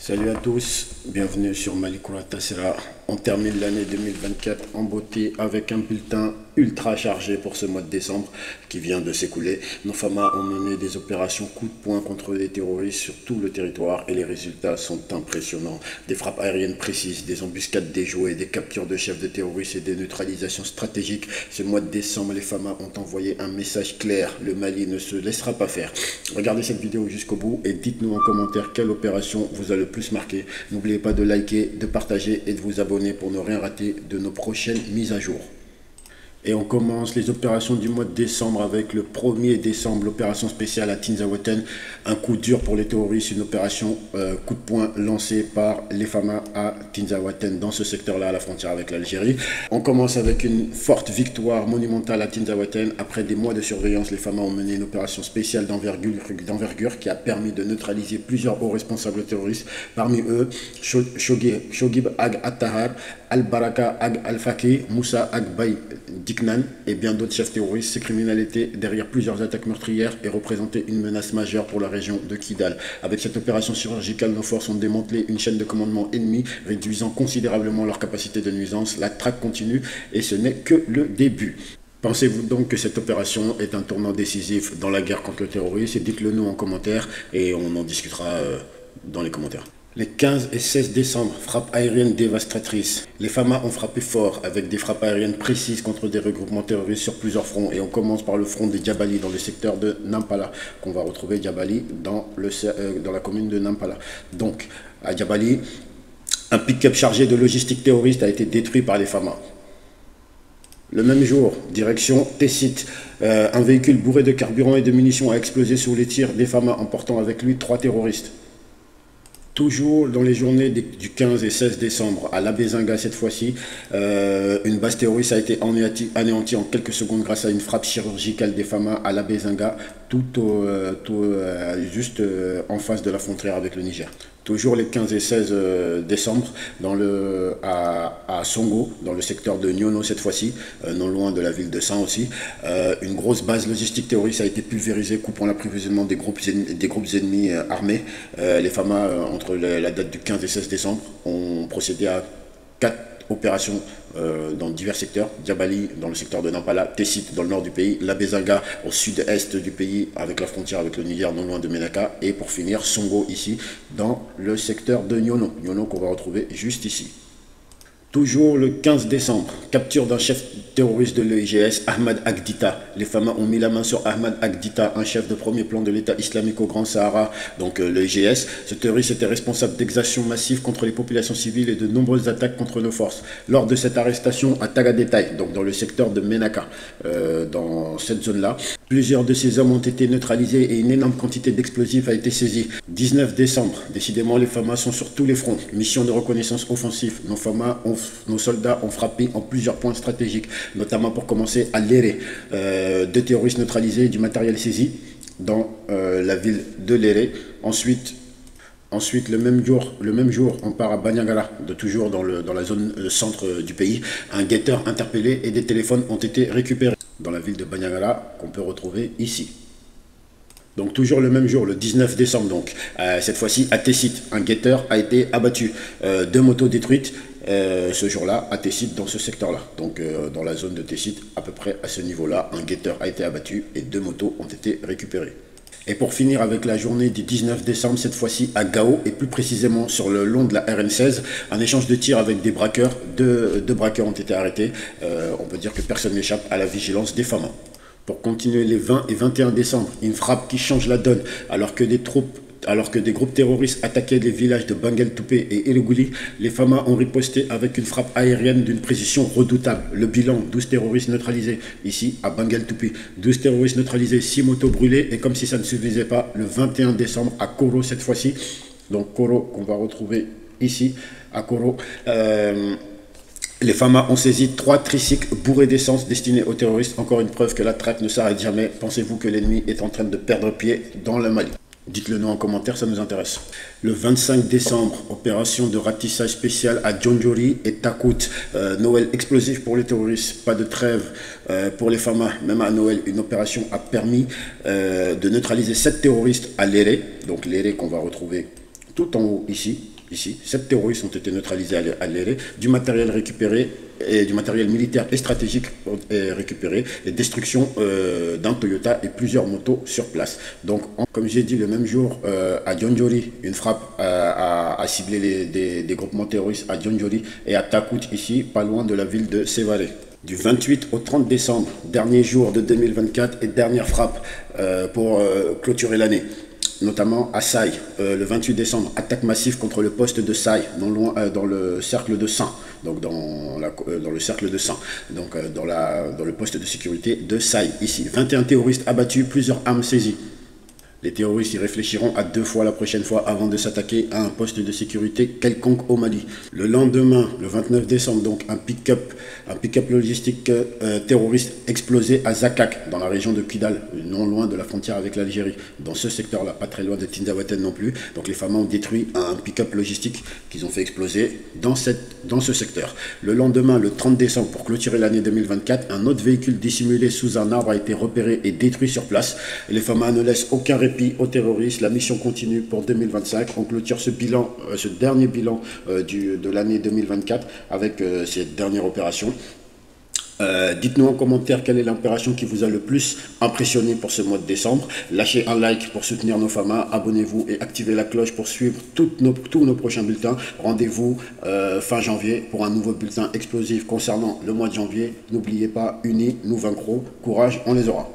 Salut à tous, bienvenue sur Malikoura Tassera. On termine l'année 2024 en beauté avec un bulletin ultra chargé pour ce mois de décembre qui vient de s'écouler. Nos FAMA ont mené des opérations coup de poing contre les terroristes sur tout le territoire et les résultats sont impressionnants. Des frappes aériennes précises, des embuscades déjouées, des captures de chefs de terroristes et des neutralisations stratégiques. Ce mois de décembre, les FAMA ont envoyé un message clair. Le Mali ne se laissera pas faire. Regardez cette vidéo jusqu'au bout et dites-nous en commentaire quelle opération vous a le plus marqué. N'oubliez pas de liker, de partager et de vous abonner pour ne rien rater de nos prochaines mises à jour. Et on commence les opérations du mois de décembre avec le 1er décembre, l'opération spéciale à Tinzaouaten. Un coup dur pour les terroristes, une opération coup de poing lancée par les FAMA à Tinzaouaten, dans ce secteur-là, à la frontière avec l'Algérie. On commence avec une forte victoire monumentale à Tinzaouaten. Après des mois de surveillance, les FAMA ont mené une opération spéciale d'envergure qui a permis de neutraliser plusieurs hauts responsables terroristes. Parmi eux, Shogib Ag Attahar, Al-Baraka Ag Al-Faki, Moussa Ag Bay Diknan et bien d'autres chefs terroristes. Ces criminalités derrière plusieurs attaques meurtrières et représentaient une menace majeure pour la région de Kidal. Avec cette opération chirurgicale, nos forces ont démantelé une chaîne de commandement ennemie, réduisant considérablement leur capacité de nuisance. La traque continue et ce n'est que le début. Pensez-vous donc que cette opération est un tournant décisif dans la guerre contre le terrorisme? Dites-le nous en commentaire et on en discutera dans les commentaires. Les 15 et 16 décembre, frappe aérienne dévastatrice. Les FAMA ont frappé fort avec des frappes aériennes précises contre des regroupements terroristes sur plusieurs fronts. Et on commence par le front des Djabali dans le secteur de Nampala, qu'on va retrouver Djabali dans la commune de Nampala. Donc, à Djabali, un pick-up chargé de logistique terroriste a été détruit par les FAMA. Le même jour, direction Tessit, un véhicule bourré de carburant et de munitions a explosé sous les tirs des FAMA, emportant avec lui 3 terroristes. Toujours dans les journées du 15 et 16 décembre, à l'Abézinga cette fois-ci, une base terroriste a été anéantie en quelques secondes grâce à une frappe chirurgicale des FAMA à l'Abézinga, juste en face de la frontière avec le Niger. Toujours les 15 et 16 décembre, à Songo, dans le secteur de Nyono cette fois-ci, non loin de la ville de Saint aussi, une grosse base logistique terroriste a été pulvérisée, coupant l'approvisionnement des groupes ennemis armés. Les FAMA, entre la date du 15 et 16 décembre, ont procédé à 4 opérations dans divers secteurs. Djabali dans le secteur de Nampala, Tessit dans le nord du pays, l'Abézinga au sud-est du pays avec la frontière avec le Niger non loin de Menaka, et pour finir Songo ici dans le secteur de Nyono qu'on va retrouver juste ici. Toujours le 15 décembre, capture d'un chef terroriste de l'EIGS, Ahmad Agdita. Les FAMA ont mis la main sur Ahmad Agdita, un chef de premier plan de l'État islamique au Grand Sahara, donc l'EIGS. Ce terroriste était responsable d'exactions massives contre les populations civiles et de nombreuses attaques contre nos forces. Lors de cette arrestation à Tagadetaï, donc dans le secteur de Menaka, dans cette zone-là, plusieurs de ces hommes ont été neutralisés et une énorme quantité d'explosifs a été saisie. 19 décembre, décidément les FAMA sont sur tous les fronts. Mission de reconnaissance offensive. Nos soldats ont frappé en plusieurs points stratégiques, notamment pour commencer à Léré. 2 terroristes neutralisés, du matériel saisi dans la ville de Léré. Ensuite, le même jour, on part à Banyagara, toujours dans la zone centre du pays. Un guetteur interpellé et des téléphones ont été récupérés dans la ville de Banyagara, qu'on peut retrouver ici. Donc toujours le même jour, le 19 décembre, donc cette fois-ci à Tessit, un guetteur a été abattu, 2 motos détruites ce jour-là à Tessit, dans ce secteur-là. Donc dans la zone de Tessit, à peu près à ce niveau-là, un guetteur a été abattu et 2 motos ont été récupérées. Et pour finir avec la journée du 19 décembre, cette fois-ci à Gao, et plus précisément sur le long de la RN16, un échange de tirs avec des braqueurs. Deux braqueurs ont été arrêtés. On peut dire que personne n'échappe à la vigilance des FAMA. Pour continuer les 20 et 21 décembre, une frappe qui change la donne alors que des groupes terroristes attaquaient les villages de Bangal-Toupé et Eregouli, les FAMA ont riposté avec une frappe aérienne d'une précision redoutable. Le bilan, 12 terroristes neutralisés ici à Bangal-Toupé, 12 terroristes neutralisés, 6 motos brûlées, et comme si ça ne suffisait pas, le 21 décembre à Koro cette fois-ci, donc Koro qu'on va retrouver ici à Koro, les FAMA ont saisi 3 tricycles bourrés d'essence destinés aux terroristes. Encore une preuve que la traque ne s'arrête jamais. Pensez-vous que l'ennemi est en train de perdre pied dans le Mali? Dites-le nous en commentaire, ça nous intéresse. Le 25 décembre, opération de ratissage spécial à Djondjori et Takout. Noël explosif pour les terroristes, pas de trêve pour les FAMA. Même à Noël, une opération a permis de neutraliser 7 terroristes à Léré. Donc Léré qu'on va retrouver Tout en haut, ici, 7 terroristes ont été neutralisés à l'éré, du matériel récupéré et du matériel militaire et stratégique récupéré, et destruction d'un Toyota et plusieurs motos sur place. Donc, comme j'ai dit, le même jour, à Djondjori, une frappe a ciblé des groupements terroristes à Djondjori et à Takut, ici, pas loin de la ville de Sévaré. Du 28 au 30 décembre, dernier jour de 2024 et dernière frappe pour clôturer l'année. Notamment à Saï, le 28 décembre, attaque massive contre le poste de Saï, non loin dans le cercle de Saint, donc dans le cercle de Saint, donc dans le poste de sécurité de Saï, ici. 21 terroristes abattus, plusieurs armes saisies. Les terroristes y réfléchiront à 2 fois la prochaine fois avant de s'attaquer à un poste de sécurité quelconque au Mali. Le lendemain, le 29 décembre, donc un pick-up logistique terroriste explosé à Zakak, dans la région de Kidal, non loin de la frontière avec l'Algérie. Dans ce secteur-là, pas très loin de Tinzaouaten non plus. Donc les FAMA ont détruit un pick-up logistique qu'ils ont fait exploser dans ce secteur. Le lendemain, le 30 décembre, pour clôturer l'année 2024, un autre véhicule dissimulé sous un arbre a été repéré et détruit sur place. Les FAMA ne laissent aucun répit aux terroristes. La mission continue pour 2025. On clôture ce dernier bilan de l'année 2024 avec cette dernière opération. Dites-nous en commentaire quelle est l'opération qui vous a le plus impressionné pour ce mois de décembre. Lâchez un like pour soutenir nos FAMA, abonnez-vous et activez la cloche pour suivre tous nos prochains bulletins. Rendez-vous fin janvier pour un nouveau bulletin explosif concernant le mois de janvier. N'oubliez pas, unis, nous vaincrons. Courage, on les aura.